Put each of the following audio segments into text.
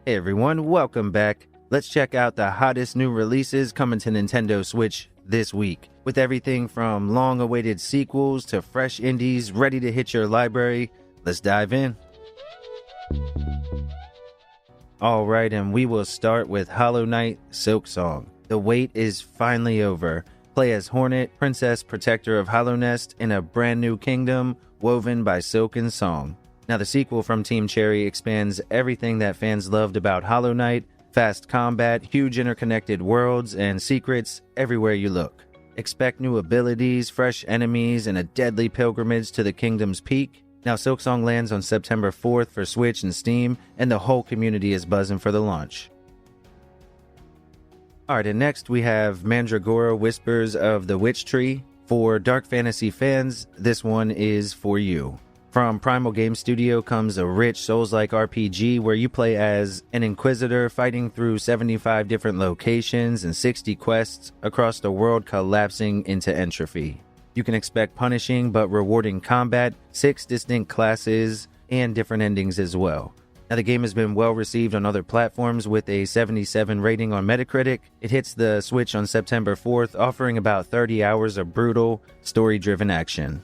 Hey everyone, welcome back. Let's check out the hottest new releases coming to Nintendo Switch this week. With everything from long-awaited sequels to fresh indies ready to hit your library, let's dive in. Alright, and we will start with Hollow Knight Silksong. The wait is finally over. Play as Hornet, Princess Protector of Hollow Nest in a brand new kingdom woven by silk and song. Now, the sequel from Team Cherry expands everything that fans loved about Hollow Knight: fast combat, huge interconnected worlds, and secrets everywhere you look. Expect new abilities, fresh enemies, and a deadly pilgrimage to the kingdom's peak. Now, Silksong lands on September 4th for Switch and Steam, and the whole community is buzzing for the launch. Alright, and next we have Mandragora Whispers of the Witch Tree. For dark fantasy fans, this one is for you. From Primal Game Studio comes a rich Souls-like RPG where you play as an Inquisitor fighting through 75 different locations and 60 quests across the world collapsing into entropy. You can expect punishing but rewarding combat, 6 distinct classes, and different endings as well. Now, the game has been well received on other platforms with a 77 rating on Metacritic. It hits the Switch on September 4th, offering about 30 hours of brutal, story-driven action.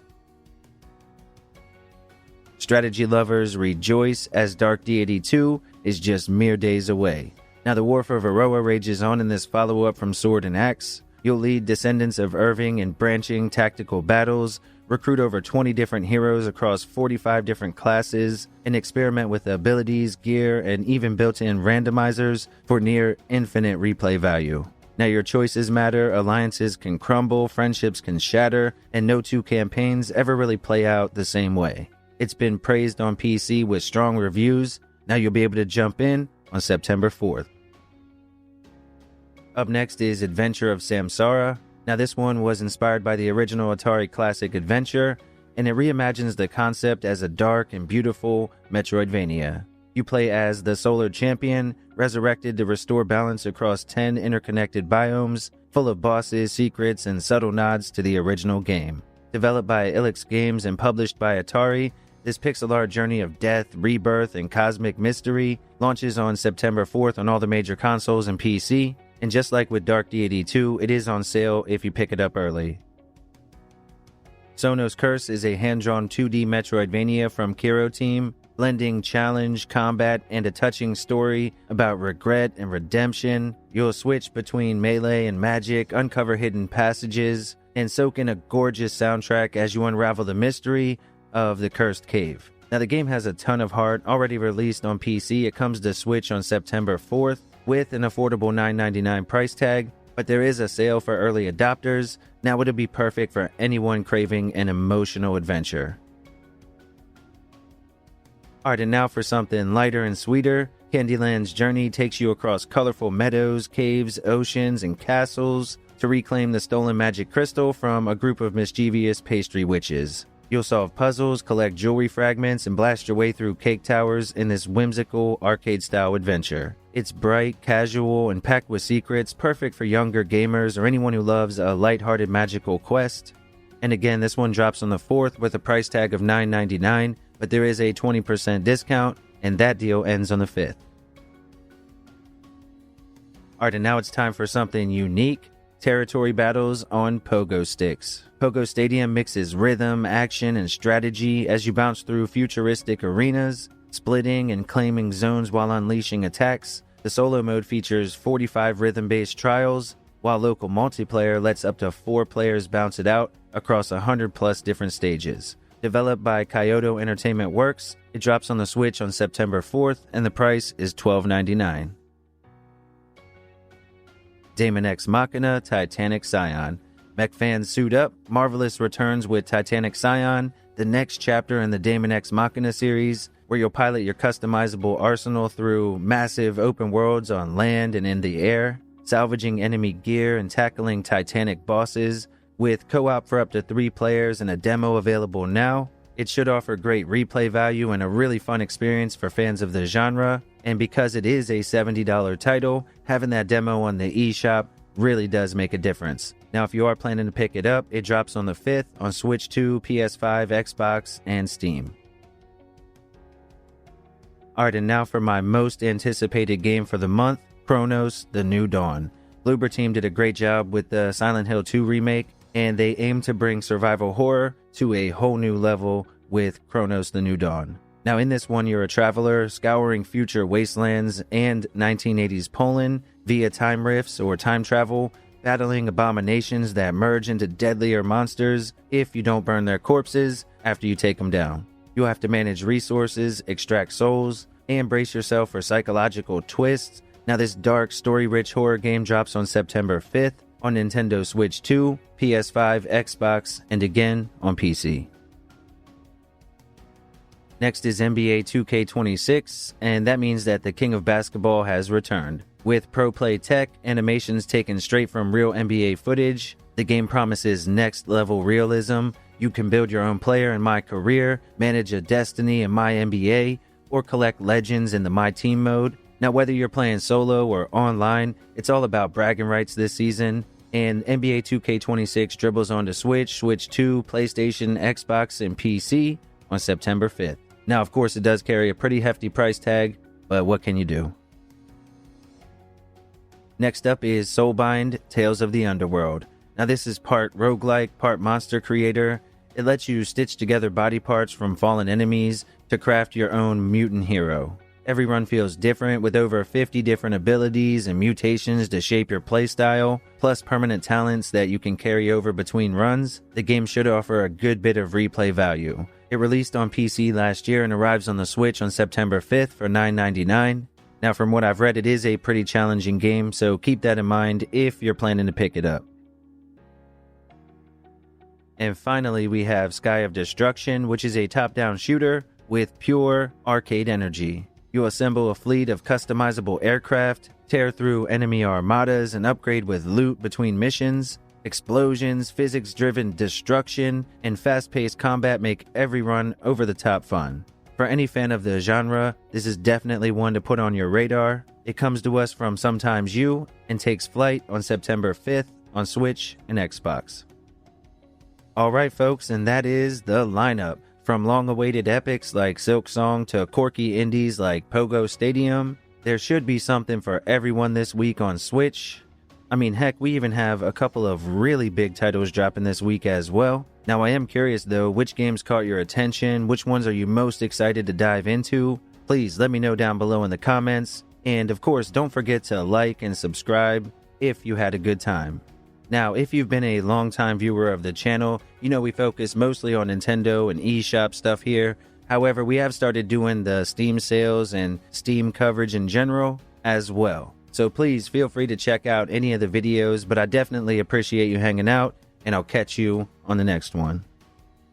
Strategy lovers rejoice as Dark Deity 2 is just mere days away. Now, the War for Varroa rages on in this follow-up from Sword and Axe. You'll lead descendants of Irving in branching tactical battles, recruit over 20 different heroes across 45 different classes, and experiment with abilities, gear, and even built-in randomizers for near infinite replay value. Now, your choices matter, alliances can crumble, friendships can shatter, and no two campaigns ever really play out the same way. It's been praised on PC with strong reviews. Now you'll be able to jump in on September 4th. Up next is Adventure of Samsara. Now, this one was inspired by the original Atari classic Adventure, and it reimagines the concept as a dark and beautiful Metroidvania. You play as the Solar Champion, resurrected to restore balance across 10 interconnected biomes, full of bosses, secrets, and subtle nods to the original game. Developed by Ilex Games and published by Atari, this pixel art journey of death, rebirth, and cosmic mystery launches on September 4th on all the major consoles and PC. And just like with Dark Deity 2, it is on sale if you pick it up early. Souno's Curse is a hand-drawn 2D Metroidvania from Kiro Team, blending challenge, combat, and a touching story about regret and redemption. You'll switch between melee and magic, uncover hidden passages, and soak in a gorgeous soundtrack as you unravel the mystery of the Cursed Cave. Now, the game has a ton of heart. Already released on PC, it comes to Switch on September 4th with an affordable $9.99 price tag, but there is a sale for early adopters. Now, it'll be perfect for anyone craving an emotional adventure. Alright, and now for something lighter and sweeter. Candyland's journey takes you across colorful meadows, caves, oceans, and castles to reclaim the stolen magic crystal from a group of mischievous pastry witches. You'll solve puzzles, collect jewelry fragments, and blast your way through cake towers in this whimsical arcade-style adventure. It's bright, casual, and packed with secrets, perfect for younger gamers or anyone who loves a lighthearted magical quest. And again, this one drops on the 4th with a price tag of $9.99, but there is a 20% discount, and that deal ends on the 5th. Alright, and now it's time for something unique. Territory battles on pogo sticks. POGO Stadium mixes rhythm, action, and strategy as you bounce through futuristic arenas, splitting and claiming zones while unleashing attacks. The solo mode features 45 rhythm-based trials, while local multiplayer lets up to 4 players bounce it out across 100+ different stages. Developed by Kyoto Entertainment Works, it drops on the Switch on September 4th, and the price is $12.99. Daemon X Machina Titanic Scion. Mech fans suit up. Marvelous returns with Titanic Scion, the next chapter in the Daemon X Machina series, where you'll pilot your customizable arsenal through massive open worlds on land and in the air, salvaging enemy gear and tackling Titanic bosses. With co-op for up to 3 players and a demo available now, it should offer great replay value and a really fun experience for fans of the genre. And because it is a $70 title, having that demo on the eShop really does make a difference. Now, if you are planning to pick it up, it drops on the 5th on Switch 2, PS5, Xbox, and Steam. Alright, and now for my most anticipated game for the month, Cronos: The New Dawn. Bloober Team did a great job with the Silent Hill 2 remake, and they aim to bring survival horror to a whole new level with Cronos: The New Dawn. Now in this one, you're a traveler scouring future wastelands and 1980s Poland via time rifts or time travel, battling abominations that merge into deadlier monsters if you don't burn their corpses after you take them down. You'll have to manage resources, extract souls, and brace yourself for psychological twists. Now this dark, story-rich horror game drops on September 5th on Nintendo Switch 2, PS5, Xbox, and again on PC. Next is NBA 2K26, and that means that the king of basketball has returned. With pro play tech, animations taken straight from real NBA footage, the game promises next level realism. You can build your own player in My Career, manage a destiny in My NBA, or collect legends in the My Team mode. Now whether you're playing solo or online, it's all about bragging rights this season, and NBA 2K26 dribbles onto Switch, Switch 2, PlayStation, Xbox, and PC on September 5th. Now, of course, it does carry a pretty hefty price tag, but what can you do? Next up is Soulbind: Tales of the Underworld. Now, this is part roguelike, part monster creator. It lets you stitch together body parts from fallen enemies to craft your own mutant hero. Every run feels different, with over 50 different abilities and mutations to shape your playstyle, plus permanent talents that you can carry over between runs. The game should offer a good bit of replay value. It released on PC last year and arrives on the Switch on September 5th for $9.99. Now, from what I've read, it is a pretty challenging game, so keep that in mind if you're planning to pick it up. And finally, we have Sky of Destruction, which is a top-down shooter with pure arcade energy. You assemble a fleet of customizable aircraft, tear through enemy armadas, and upgrade with loot between missions. Explosions, physics-driven destruction, and fast-paced combat make every run over-the-top fun. For any fan of the genre, this is definitely one to put on your radar. It comes to us from Sometimes You and takes flight on September 5th on Switch and Xbox. Alright folks, and that is the lineup. From long-awaited epics like Silksong to quirky indies like POGO Stadium, there should be something for everyone this week on Switch. I mean, heck, we even have a couple of really big titles dropping this week as well. Now, I am curious though, which games caught your attention? Which ones are you most excited to dive into? Please let me know down below in the comments. And of course, don't forget to like and subscribe if you had a good time. Now, if you've been a long-time viewer of the channel, you know we focus mostly on Nintendo and eShop stuff here. However, we have started doing the Steam sales and Steam coverage in general as well. So please feel free to check out any of the videos, but I definitely appreciate you hanging out, and I'll catch you on the next one.